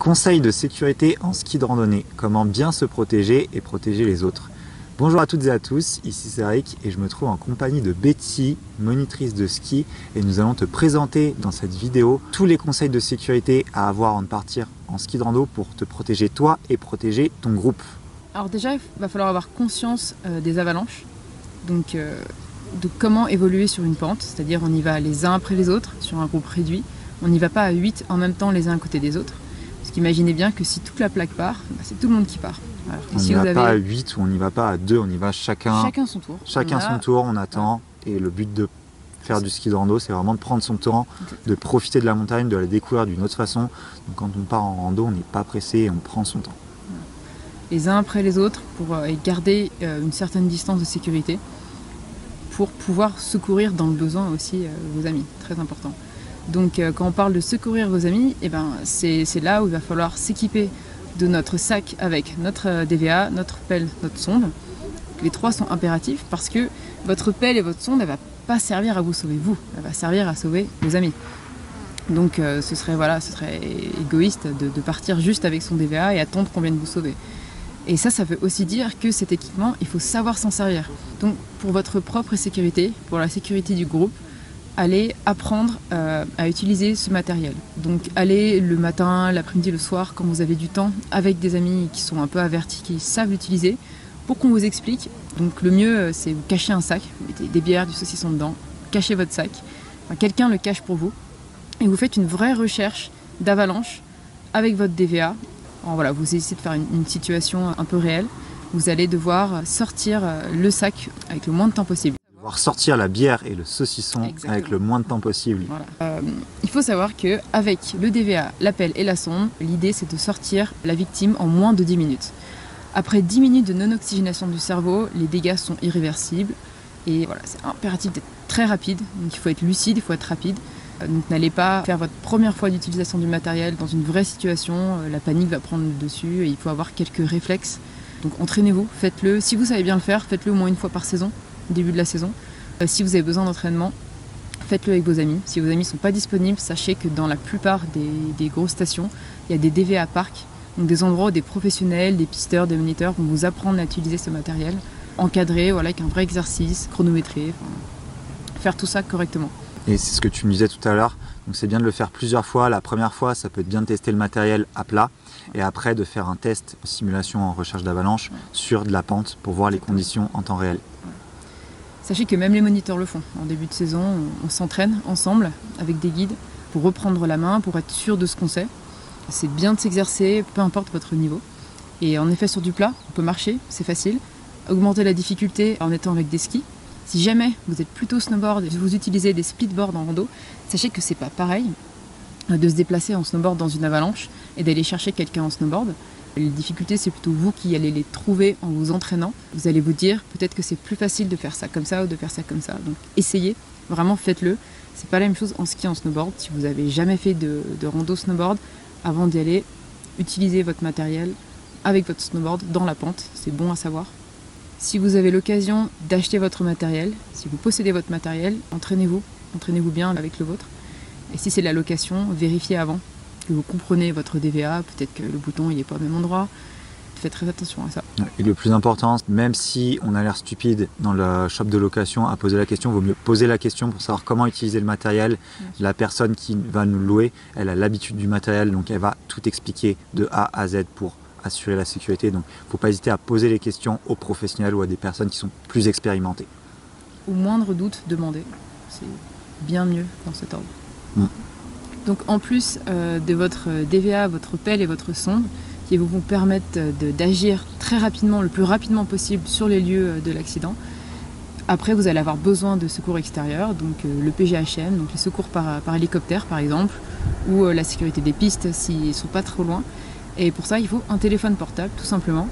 Conseils de sécurité en ski de randonnée, comment bien se protéger et protéger les autres. Bonjour à toutes et à tous, ici c'est Eric et je me trouve en compagnie de Betty, monitrice de ski, et nous allons te présenter dans cette vidéo tous les conseils de sécurité à avoir avant de partir en ski de rando pour te protéger toi et protéger ton groupe. Alors déjà, il va falloir avoir conscience des avalanches, donc de comment évoluer sur une pente, c'est-à-dire on y va les uns après les autres sur un groupe réduit, on n'y va pas à 8 en même temps les uns à côté des autres. Parce qu'imaginez bien que si toute la plaque part, c'est tout le monde qui part. Alors que On si n'y vous va avez... pas à 8 ou on n'y va pas à 2, on y va chacun son tour. Chacun son tour, on attend. Et le but de faire du ski de rando, c'est vraiment de prendre son temps, de profiter de la montagne, de la découvrir d'une autre façon. Donc quand on part en rando, on n'est pas pressé et on prend son temps. Les uns après les autres pour garder une certaine distance de sécurité pour pouvoir secourir dans le besoin aussi vos amis, très important. Donc quand on parle de secourir vos amis, c'est là où il va falloir s'équiper de notre sac avec notre DVA, notre pelle, notre sonde. Les trois sont impératifs parce que votre pelle et votre sonde, elle ne va pas servir à vous sauver vous, elle va servir à sauver vos amis. Donc ce serait égoïste de partir juste avec son DVA et attendre qu'on vienne vous sauver. Et ça veut aussi dire que cet équipement, il faut savoir s'en servir. Donc pour votre propre sécurité, pour la sécurité du groupe, allez apprendre à utiliser ce matériel. Donc allez le matin, l'après-midi, le soir, quand vous avez du temps, avec des amis qui sont un peu avertis, qui savent l'utiliser, pour qu'on vous explique. Donc le mieux, c'est vous cacher un sac, vous mettez des bières, du saucisson dedans, cachez votre sac, quelqu'un le cache pour vous, et vous faites une vraie recherche d'avalanche avec votre DVA. Alors voilà, vous essayez de faire une situation un peu réelle, vous allez devoir sortir le sac avec le moins de temps possible. Sortir la bière et le saucisson. Exactement. Avec le moins de temps possible. Voilà. Il faut savoir qu'avec le DVA, la pelle et la sonde, l'idée c'est de sortir la victime en moins de 10 minutes. Après 10 minutes de non-oxygénation du cerveau, les dégâts sont irréversibles. Et voilà, c'est impératif d'être très rapide. Donc il faut être lucide, il faut être rapide. Donc n'allez pas faire votre première fois d'utilisation du matériel dans une vraie situation. La panique va prendre le dessus et il faut avoir quelques réflexes. Donc entraînez-vous, faites-le. Si vous savez bien le faire, faites-le au moins une fois par saison. Début de la saison. Si vous avez besoin d'entraînement, faites-le avec vos amis. Si vos amis ne sont pas disponibles, sachez que dans la plupart des grosses stations, il y a des DVA parcs, donc des endroits où des professionnels, des pisteurs, des moniteurs vont vous apprendre à utiliser ce matériel, encadré, voilà, avec un vrai exercice, chronométré, faire tout ça correctement. Et c'est ce que tu me disais tout à l'heure, donc c'est bien de le faire plusieurs fois. La première fois, ça peut être bien de tester le matériel à plat, et après de faire un test en simulation en recherche d'avalanche sur de la pente pour voir les conditions en temps réel. Sachez que même les moniteurs le font. En début de saison, on s'entraîne ensemble avec des guides pour reprendre la main, pour être sûr de ce qu'on sait. C'est bien de s'exercer, peu importe votre niveau. Et en effet, sur du plat, on peut marcher, c'est facile. Augmenter la difficulté en étant avec des skis. Si jamais vous êtes plutôt snowboard et vous utilisez des splitboards en rando, sachez que c'est pas pareil de se déplacer en snowboard dans une avalanche et d'aller chercher quelqu'un en snowboard. Les difficultés, c'est plutôt vous qui allez les trouver en vous entraînant. Vous allez vous dire peut-être que c'est plus facile de faire ça comme ça ou de faire ça comme ça. Donc essayez, vraiment faites-le. C'est pas la même chose en ski, en snowboard. Si vous n'avez jamais fait de rando snowboard, avant d'y aller, utilisez votre matériel avec votre snowboard dans la pente. C'est bon à savoir. Si vous avez l'occasion d'acheter votre matériel, si vous possédez votre matériel, entraînez-vous bien avec le vôtre. Et si c'est de la location, vérifiez avant que vous comprenez votre DVA, peut-être que le bouton il n'est pas au même endroit. Faites très attention à ça. Et le plus important, même si on a l'air stupide dans le shop de location à poser la question, il vaut mieux poser la question pour savoir comment utiliser le matériel. La personne qui va nous louer, elle a l'habitude du matériel, donc elle va tout expliquer de A à Z pour assurer la sécurité. Donc il ne faut pas hésiter à poser les questions aux professionnels ou à des personnes qui sont plus expérimentées. Au moindre doute, demandez. C'est bien mieux dans cet ordre. Donc en plus de votre DVA, votre pelle et votre sonde, qui vous permettent d'agir très rapidement, le plus rapidement possible sur les lieux de l'accident, après vous allez avoir besoin de secours extérieurs, donc le PGHM, donc les secours par hélicoptère par exemple, ou la sécurité des pistes s'ils ne sont pas trop loin. Et pour ça il faut un téléphone portable tout simplement.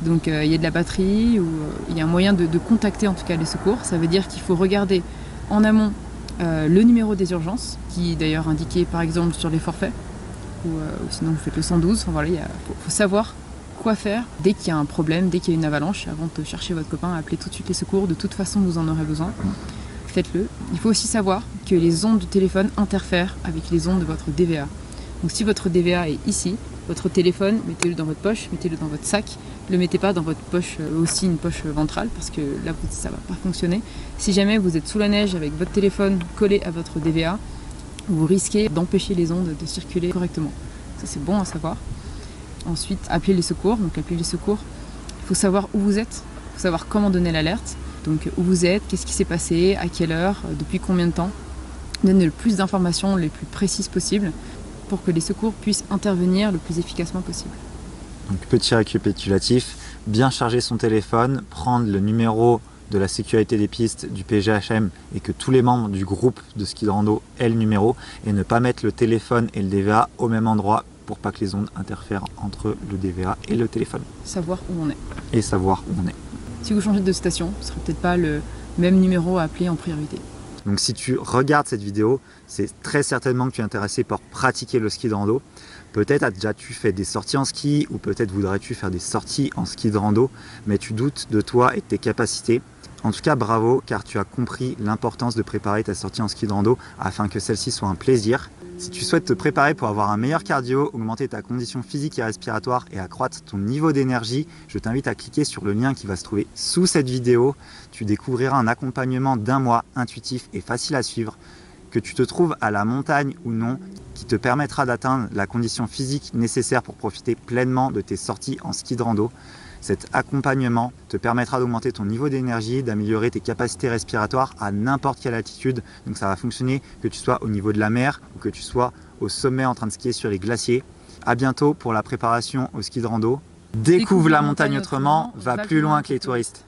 Donc il y a de la batterie, ou il y a un moyen de contacter en tout cas les secours. Ça veut dire qu'il faut regarder en amont le numéro des urgences, qui est d'ailleurs indiqué par exemple sur les forfaits, ou sinon vous faites le 112. Enfin, voilà, faut savoir quoi faire dès qu'il y a un problème, dès qu'il y a une avalanche, avant de chercher votre copain, appelez tout de suite les secours, de toute façon vous en aurez besoin. Faites-le. Il faut aussi savoir que les ondes du téléphone interfèrent avec les ondes de votre DVA. Donc si votre DVA est ici, Votre téléphone, mettez-le dans votre poche, mettez-le dans votre sac. Ne le mettez pas dans votre poche, aussi une poche ventrale, parce que là, ça ne va pas fonctionner. Si jamais vous êtes sous la neige avec votre téléphone collé à votre DVA, vous risquez d'empêcher les ondes de circuler correctement. Ça, c'est bon à savoir. Ensuite, appelez les secours. Donc, appelez les secours. Il faut savoir où vous êtes, il faut savoir comment donner l'alerte. Donc, où vous êtes, qu'est-ce qui s'est passé, à quelle heure, depuis combien de temps. Donnez le plus d'informations les plus précises possibles pour que les secours puissent intervenir le plus efficacement possible. Donc, petit récapitulatif, bien charger son téléphone, prendre le numéro de la sécurité des pistes du PGHM et que tous les membres du groupe de ski de rando aient le numéro et ne pas mettre le téléphone et le DVA au même endroit pour pas que les ondes interfèrent entre le DVA et le téléphone. Savoir où on est. Et savoir où on est. Si vous changez de station, ce ne sera peut-être pas le même numéro à appeler en priorité. Donc si tu regardes cette vidéo, c'est très certainement que tu es intéressé par pratiquer le ski de rando. Peut-être as déjà-tu fait des sorties en ski ou peut-être voudrais-tu faire des sorties en ski de rando, mais tu doutes de toi et de tes capacités. En tout cas, bravo, car tu as compris l'importance de préparer ta sortie en ski de rando afin que celle-ci soit un plaisir. Si tu souhaites te préparer pour avoir un meilleur cardio, augmenter ta condition physique et respiratoire et accroître ton niveau d'énergie, je t'invite à cliquer sur le lien qui va se trouver sous cette vidéo. Tu découvriras un accompagnement d'1 mois intuitif et facile à suivre, que tu te trouves à la montagne ou non, qui te permettra d'atteindre la condition physique nécessaire pour profiter pleinement de tes sorties en ski de rando. Cet accompagnement te permettra d'augmenter ton niveau d'énergie, d'améliorer tes capacités respiratoires à n'importe quelle altitude. Donc ça va fonctionner que tu sois au niveau de la mer ou que tu sois au sommet en train de skier sur les glaciers. À bientôt pour la préparation au ski de rando. Découvre la montagne autrement, va plus loin que les touristes.